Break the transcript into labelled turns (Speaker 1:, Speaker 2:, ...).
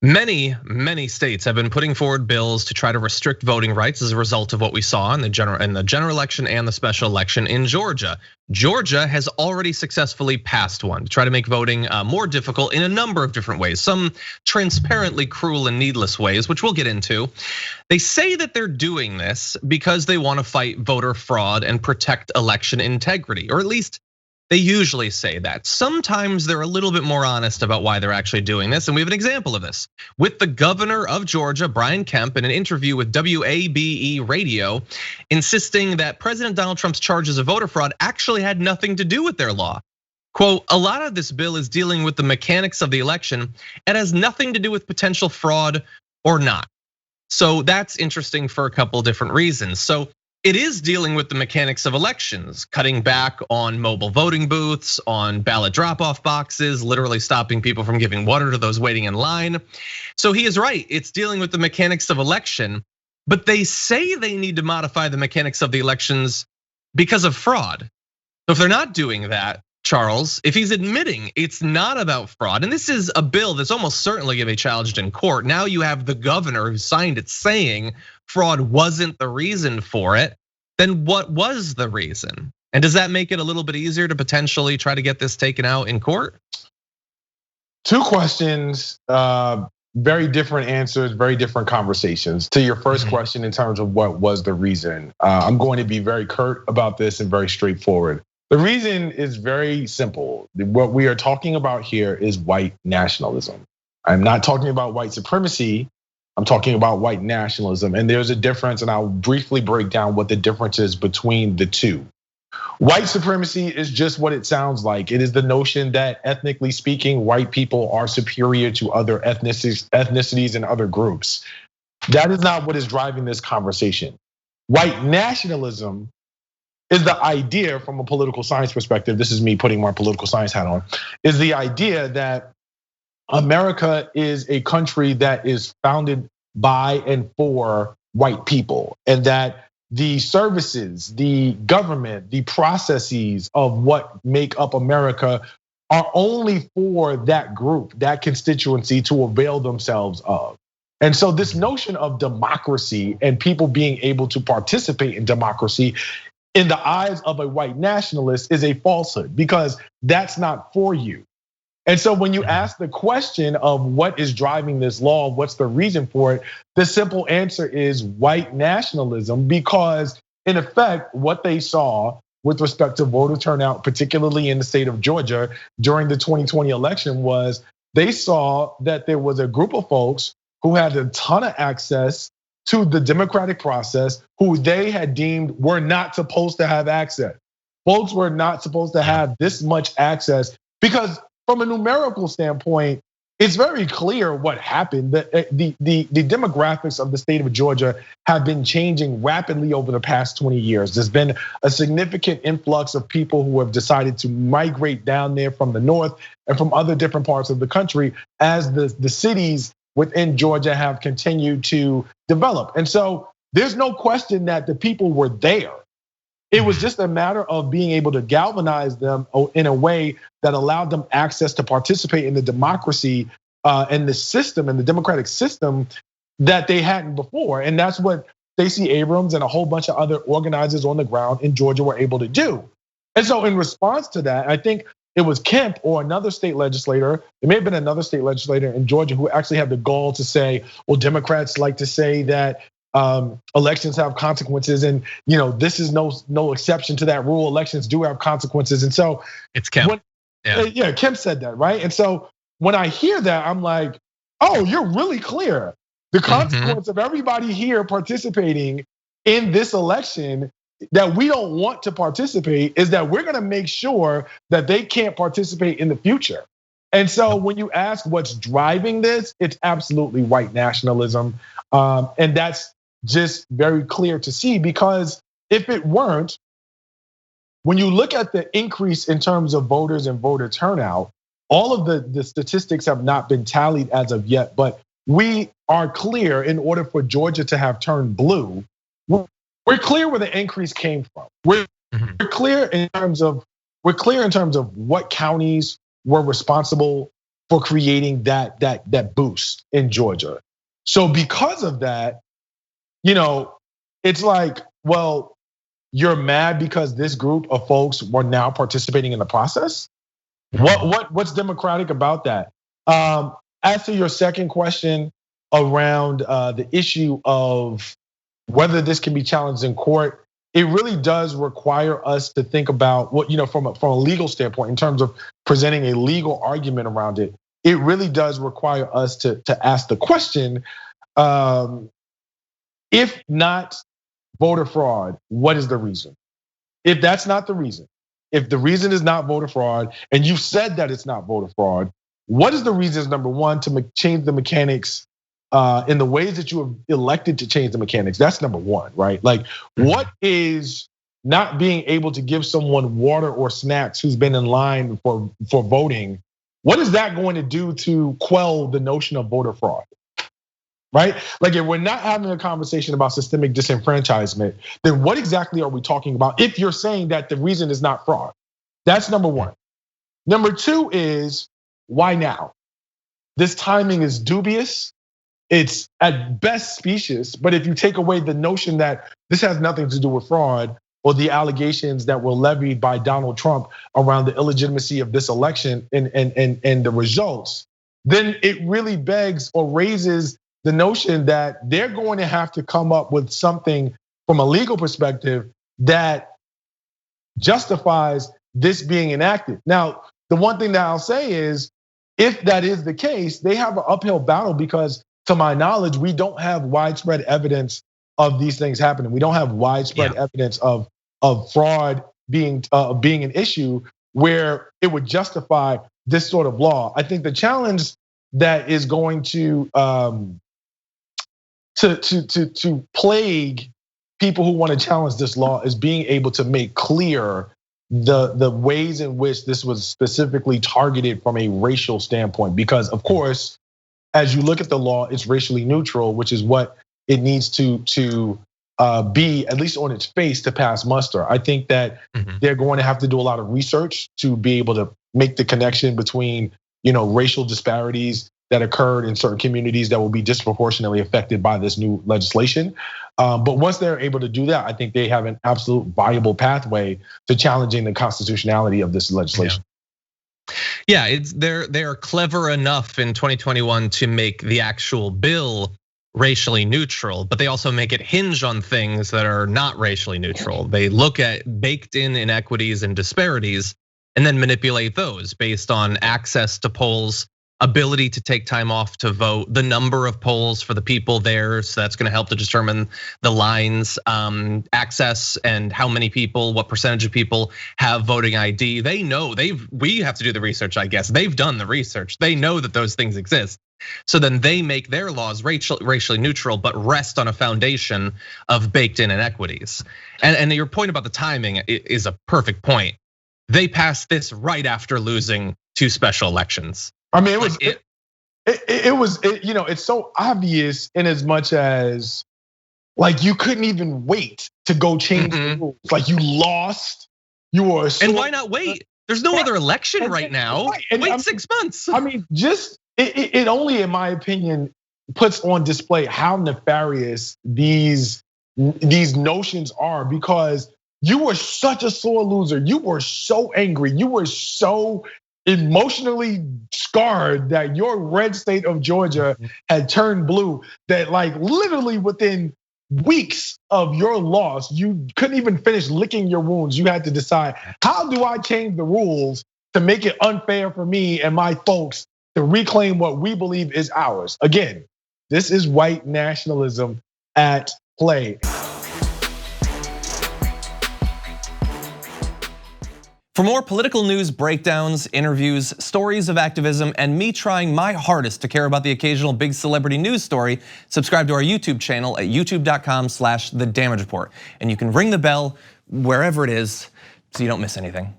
Speaker 1: Many states have been putting forward bills to try to restrict voting rights as a result of what we saw in the general election and the special election in Georgia. Georgia has already successfully passed one to try to make voting more difficult in a number of different ways, some transparently cruel and needless ways, which we'll get into. They say that they're doing this because they want to fight voter fraud and protect election integrity, or at least they usually say that. Sometimes they're a little bit more honest about why they're actually doing this. And we have an example of this with the governor of Georgia, Brian Kemp, in an interview with WABE radio, insisting that President Donald Trump's charges of voter fraud actually had nothing to do with their law. Quote, a lot of this bill is dealing with the mechanics of the election and has nothing to do with potential fraud or not. So that's interesting for a couple different reasons. So it is dealing with the mechanics of elections, cutting back on mobile voting booths, on ballot drop-off boxes, literally stopping people from giving water to those waiting in line. So he is right, it's dealing with the mechanics of election, but they say they need to modify the mechanics of the elections because of fraud. So if they're not doing that, Charles, if he's admitting it's not about fraud, and this is a bill that's almost certainly gonna be challenged in court. Now you have the governor who signed it saying fraud wasn't the reason for it, then what was the reason? And does that make it a little bit easier to potentially try to get this taken out in court?
Speaker 2: Two questions, very different answers, very different conversations. To your first question in terms of what was the reason, I'm going to be very curt about this and very straightforward. The reason is very simple. What we are talking about here is white nationalism. I'm not talking about white supremacy. I'm talking about white nationalism. And there's a difference, and I'll briefly break down what the difference is between the two. White supremacy is just what it sounds like. It is the notion that ethnically speaking, white people are superior to other ethnicities and other groups. That is not what is driving this conversation. White nationalism is the idea from a political science perspective, this is me putting my political science hat on, is the idea that America is a country that is founded by and for white people, and that the services, the government, the processes of what make up America are only for that group, that constituency to avail themselves of. And so this notion of democracy and people being able to participate in democracy in the eyes of a white nationalist is a falsehood, because that's not for you. And so when you ask the question of what is driving this law, what's the reason for it, the simple answer is white nationalism, because in effect, what they saw with respect to voter turnout, particularly in the state of Georgia during the 2020 election, was they saw that there was a group of folks who had a ton of access to the democratic process, who they had deemed were not supposed to have access. Folks were not supposed to have this much access, because from a numerical standpoint, it's very clear what happened. The demographics of the state of Georgia have been changing rapidly over the past 20 years. There's been a significant influx of people who have decided to migrate down there from the north and from other different parts of the country as the cities within Georgia have continued to develop. And so there's no question that the people were there. It was just a matter of being able to galvanize them in a way that allowed them access to participate in the democracy and the system and the democratic system that they hadn't before. And that's what Stacey Abrams and a whole bunch of other organizers on the ground in Georgia were able to do. And so in response to that, I think it was Kemp or another state legislator, it may have been another state legislator in Georgia, who actually had the gall to say, well, Democrats like to say that elections have consequences, and this is no exception to that rule. Elections do have consequences. And so
Speaker 1: it's Kemp.
Speaker 2: Yeah, Kemp said that, right? And so when I hear that, I'm like, oh, you're really clear. The consequence of everybody here participating in this election that we don't want to participate is that we're gonna make sure that they can't participate in the future. And so when you ask what's driving this, it's absolutely white nationalism. And that's just very clear to see, because if it weren't, when you look at the increase in terms of voters and voter turnout, all of the statistics have not been tallied as of yet, but we are clear in order for Georgia to have turned blue, we're clear where the increase came from. We're clear in terms of what counties were responsible for creating that boost in Georgia. So because of that, it's like, well, you're mad because this group of folks were now participating in the process? What's democratic about that? As to your second question around the issue of whether this can be challenged in court, it really does require us to think about what, from a legal standpoint, in terms of presenting a legal argument around it. It really does require us to ask the question, if not voter fraud, what is the reason? If that's not the reason, if the reason is not voter fraud, and you said that it's not voter fraud, what is the reasons, number one, to change the mechanics in the ways that you have elected to change the mechanics? That's number one, right? Like, what is not being able to give someone water or snacks who's been in line for voting? What is that going to do to quell the notion of voter fraud? Right? Like, if we're not having a conversation about systemic disenfranchisement, then what exactly are we talking about if you're saying that the reason is not fraud? That's number one. Number two is, why now? This timing is dubious. It's at best specious, but if you take away the notion that this has nothing to do with fraud or the allegations that were levied by Donald Trump around the illegitimacy of this election and the results, then it really begs or raises the notion that they're going to have to come up with something from a legal perspective that justifies this being enacted. Now, the one thing that I'll say is, if that is the case, they have an uphill battle because, to my knowledge, we don't have widespread evidence of these things happening. We don't have widespread evidence of fraud being an issue where it would justify this sort of law. I think the challenge that is going to plague people who want to challenge this law is being able to make clear the ways in which this was specifically targeted from a racial standpoint. Because, of course, as you look at the law, it's racially neutral, which is what it needs to be, at least on its face, to pass muster. I think that they're going to have to do a lot of research to be able to make the connection between, racial disparities that occurred in certain communities that will be disproportionately affected by this new legislation. But once they're able to do that, I think they have an absolute viable pathway to challenging the constitutionality of this legislation.
Speaker 1: Yeah, they're clever enough in 2021 to make the actual bill racially neutral, but they also make it hinge on things that are not racially neutral. They look at baked in inequities and disparities and then manipulate those based on access to polls, ability to take time off to vote, the number of polls for the people there. So that's going to help to determine the lines, access, and how many people, what percentage of people have voting ID. They know we have to do the research, I guess. They've done the research. They know that those things exist. So then they make their laws racially neutral, but rest on a foundation of baked in inequities. And your point about the timing is a perfect point. They passed this right after losing 2 special elections.
Speaker 2: I mean, it's so obvious in as much as, like, you couldn't even wait to go change the rules. Like, you lost, you were.
Speaker 1: And why not wait? There's no other election right now. Wait 6 months.
Speaker 2: I mean, just it only, in my opinion, puts on display how nefarious these notions are, because you were such a sore loser. You were so angry. You were so emotionally scarred that your red state of Georgia had turned blue, that like literally within weeks of your loss, you couldn't even finish licking your wounds. You had to decide, how do I change the rules to make it unfair for me and my folks to reclaim what we believe is ours? Again, this is white nationalism at play.
Speaker 3: For more political news, breakdowns, interviews, stories of activism, and me trying my hardest to care about the occasional big celebrity news story, subscribe to our YouTube channel at youtube.com/The Damage Report. And you can ring the bell wherever it is so you don't miss anything.